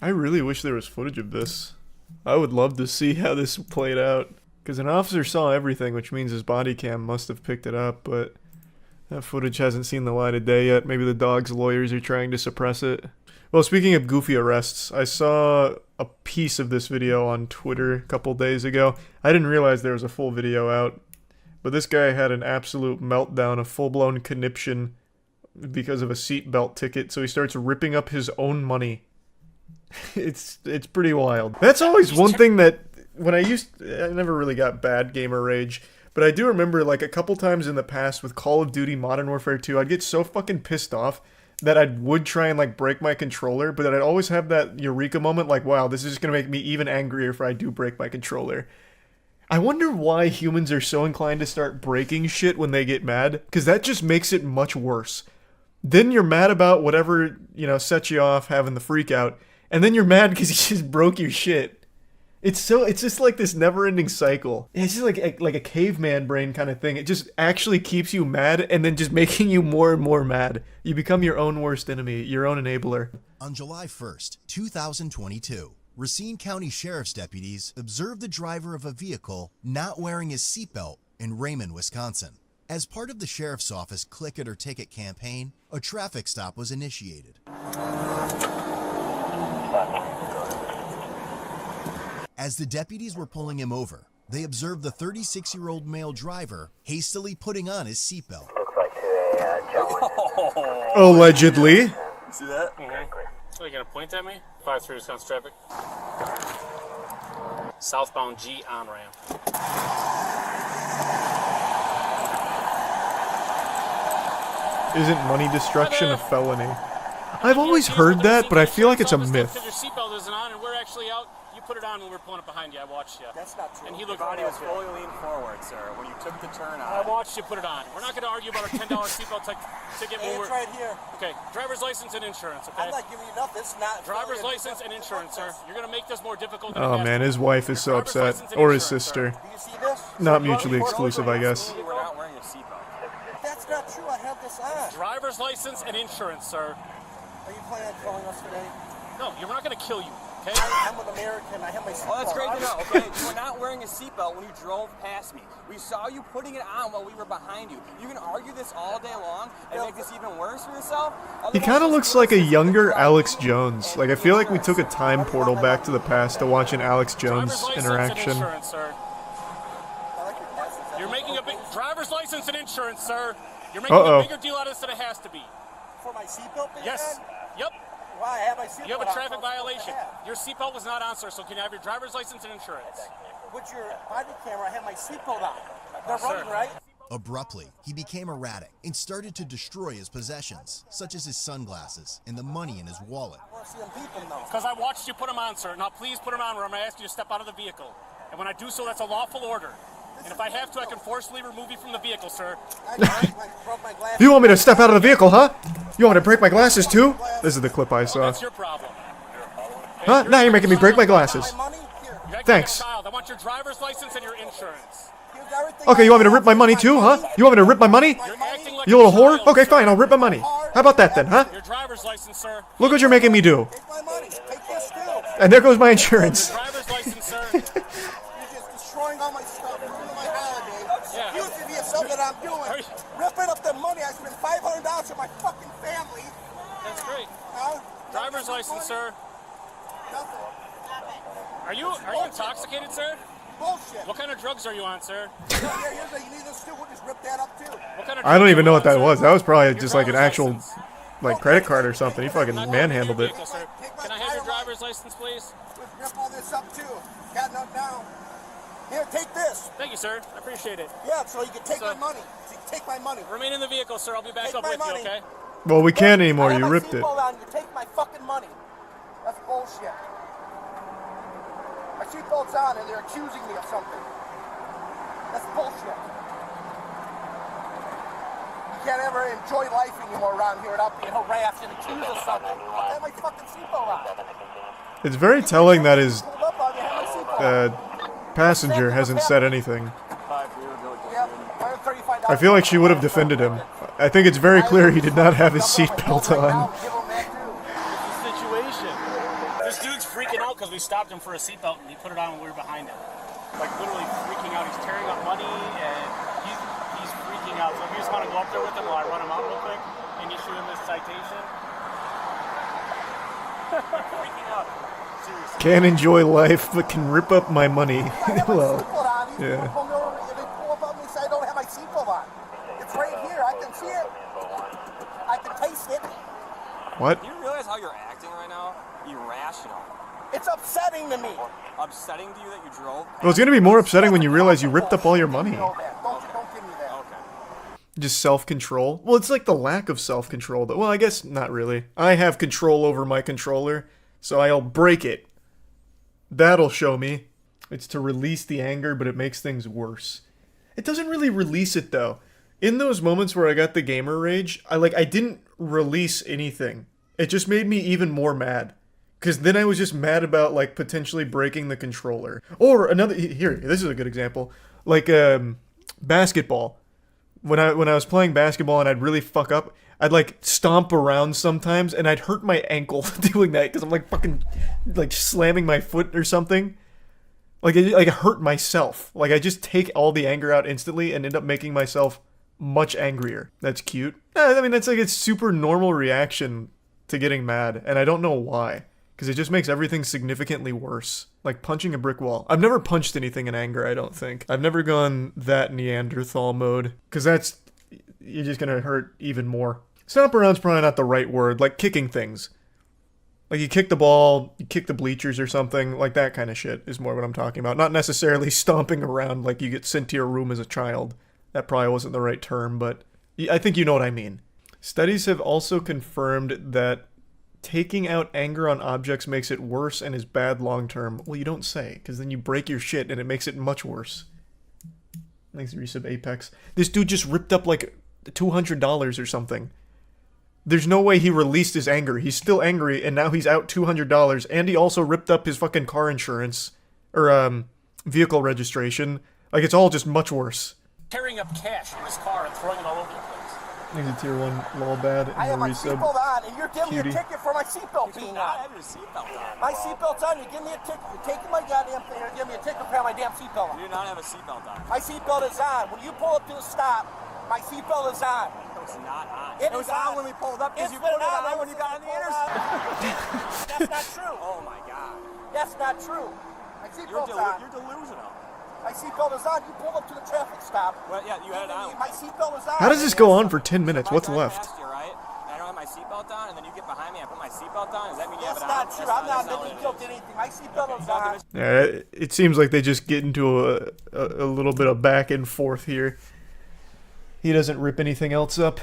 I really wish there was footage of this. I would love to see how this played out. Because an officer saw everything, which means his body cam must have picked it up, but that footage hasn't seen the light of day yet. Maybe the dog's lawyers are trying to suppress it. Well, speaking of goofy arrests, I saw a piece of this video on Twitter a couple days ago. I didn't realize there was a full video out, but this guy had an absolute meltdown, a full-blown conniption because of a seatbelt ticket, so he starts ripping up his own money. It's pretty wild. That's always one thing that, I never really got bad gamer rage, but I do remember like a couple times in the past with Call of Duty Modern Warfare 2, I'd get so fucking pissed off that I would try and like break my controller, but that I'd always have that eureka moment like, wow, this is just gonna make me even angrier if I do break my controller. I wonder why humans are so inclined to start breaking shit when they get mad, because that just makes it much worse. Then you're mad about whatever, sets you off having the freak out, and then you're mad because you just broke your shit. It's just like this never-ending cycle. It's just like a caveman brain kind of thing. It just actually keeps you mad and then just making you more and more mad. You become your own worst enemy, your own enabler. On July 1st, 2022, Racine County Sheriff's deputies observed the driver of a vehicle not wearing his seatbelt in Raymond, Wisconsin. As part of the Sheriff's Office Click It or Ticket campaign, a traffic stop was initiated. As the deputies were pulling him over, they observed the 36-year-old male driver hastily putting on his seatbelt. Looks like Allegedly. See that? Are you gonna point at me? 5-3 Wisconsin traffic. Southbound G on ramp. Isn't money destruction a felony? I've always heard that, but I feel like it's a myth. Your seatbelt isn't on, and we're actually out. You put it on when we were pulling up behind you. I watched you. That's not true. And he looked. Your body was fully leaned forward, sir, when you took the turn on. I watched you put it on. We're not going to argue about our $10 seatbelt ticket. Hey, it's right here. Okay, driver's license and insurance. Okay. I'm not giving you enough. It's not. Driver's license and insurance, sir. You're going to make this more difficult. Than Oh man, his wife is so upset. Or his sister. Do you see this? Not mutually exclusive, I guess. You were not wearing your seatbelt. That's not true. I have this on. Driver's license and insurance, sir. Are you planning on killing us today? No, you're not going to kill you. Okay? I'm an American. I have my seatbelt. Oh, that's great to know, okay? You were not wearing a seatbelt when you drove past me. We saw you putting it on while we were behind you. You can argue this all day long and make this even worse for yourself. He kind of looks like a younger Alex Jones. Like, I feel like we took a time portal back to the past to watch an Alex Jones interaction. You're making a big driver's license and insurance, sir. You're making a bigger deal out of this than it has to be. For my seatbelt? Yes. Yep. Why? I have my seatbelt. You have a traffic violation. Your seatbelt was not on, sir, so can you have your driver's license and insurance? With your body camera, I have my seatbelt on. They're running, right? Abruptly, he became erratic and started to destroy his possessions, such as his sunglasses and the money in his wallet. I want to see them beeping, though. Because I watched you put them on, sir. Now please put them on or I'm going to ask you to step out of the vehicle. And when I do so, that's a lawful order. And if I have to, I can forcibly remove you from the vehicle, sir. You want me to step out of the vehicle, huh? You want me to break my glasses, too? This is the clip I saw. That's your problem. Huh? Now you're making me break my glasses. Thanks. I want your driver's license and your insurance. Okay, you want me to rip my money, too, huh? You want me to rip my money? You little whore? Okay, fine, I'll rip my money. How about that, then, huh? Your driver's license, sir. Look what you're making me do. And there goes my insurance. Driver's license, sir. You're just destroying all my stuff. Ruining my holiday. Yeah. Excuse me of something that I'm doing. Ripping up the money. I spent $500 on my fucking family. That's great. Huh? Driver's license, sir. Nothing. Are you intoxicated, sir? Bullshit. What kind of drugs are you on, sir? Here, you need this too. We'll just rip that up too. What kind of I don't drugs even are know you what that on, was. sir? That was probably Your just like an driver's actual, license. like, credit card or something. He fucking manhandled it. Vehicle, sir. Can I have your driver's license, please? We'll rip all this up too. Got nothing down. Here, take this. Thank you, sir. I appreciate it. Yeah, so you can take So- my money. So you can take my money. Remain in the vehicle, sir. I'll be back Take up my with money. you, okay? Well, we can't anymore. I have You my ripped it. seatbelt on. You take my fucking money. That's bullshit. My seatbelt's on and they're accusing me of something. That's bullshit. You can't ever enjoy life anymore around here without being harassed and accused of something. I have my fucking seatbelt on. It's very telling that his Pulled up on you, I have my seatbelt on. passenger hasn't said anything. Yep, $135. I feel like she would have defended him. I think it's very clear he did not have his seatbelt on. Situation. Is this This dude's freaking out because we stopped him for a seatbelt and he put it on when we were behind him. Like literally freaking out. He's tearing up money and he's freaking out. So if you just want to go up there with him while I run him out real quick and issue him this citation. Freaking out. Seriously. Can't enjoy life, but can rip up my money. Well, yeah. They pull up on me and say I don't have my seatbelt on. It's right here. I can see it. I can taste it. What? Do you realize how you're acting right now? Irrational. It's upsetting to me. Upsetting to you that you drove? Well, it's gonna be more upsetting when you realize you ripped up all your money. Don't give me that. Okay. Just self-control. Well, it's like the lack of self-control. Well, I guess not really. I have control over my controller, so I'll break it. That'll show me. It's to release the anger, but it makes things worse. It doesn't really release it, though. In those moments where I got the gamer rage, I didn't release anything. It just made me even more mad. Because then I was just mad about, like, potentially breaking the controller. Or another... Here, this is a good example. Like, basketball. When I was playing basketball and I'd really fuck up, I'd, like, stomp around sometimes, and I'd hurt my ankle doing that, because I'm, like, fucking, like, slamming my foot or something. Like, I hurt myself. Like, I just take all the anger out instantly and end up making myself much angrier. That's cute. I mean, that's, like, a super normal reaction to getting mad, and I don't know why. Because it just makes everything significantly worse. Like punching a brick wall. I've never punched anything in anger, I don't think. I've never gone that Neanderthal mode. Because that's... You're just gonna hurt even more. Stomp around's probably not the right word. Like kicking things. Like you kick the ball, you kick the bleachers or something. Like that kind of shit is more what I'm talking about. Not necessarily stomping around like you get sent to your room as a child. That probably wasn't the right term, but... I think you know what I mean. Studies have also confirmed that taking out anger on objects makes it worse and is bad long-term. Well, you don't say, because then you break your shit and it makes it much worse. Thanks, Resub Apex. This dude just ripped up like $200 or something. There's no way he released his anger. He's still angry, and now he's out $200, and he also ripped up his fucking car insurance, or, vehicle registration. Like, it's all just much worse. Tearing up cash in his car and throwing it all over the place. Thanks to Tier 1 lol bad I have and my resub. seatbelt on, and you're giving me Cutie. a ticket for my seatbelt You being do not on. have your seatbelt on. My seatbelt's on. You give me a ticket. You're taking my goddamn thing. You're giving me a ticket for my damn seatbelt You on. do not have a seatbelt on. My seatbelt is on. When you pull up to the stop, my seatbelt is on. It was not on. It was is on on. when we pulled up because It's you put been it on on when you got on the That's interstate. not true. Oh my god. That's not true. My seatbelt's on. You're delusional. My seatbelt is on. You pulled up to the traffic stop. Well, yeah, you had it on. My seatbelt is on. How does this go on for 10 minutes? If I What's drive left? past you, right? And I don't have my seatbelt on, and then you get behind me and I put my seatbelt on. Does that mean you have That's it on? not true. I'm not that's what admitting it guilt is. to anything. My seatbelt is Okay, on. Yeah, it seems like they just get into a little bit of back and forth here. He doesn't rip anything else up.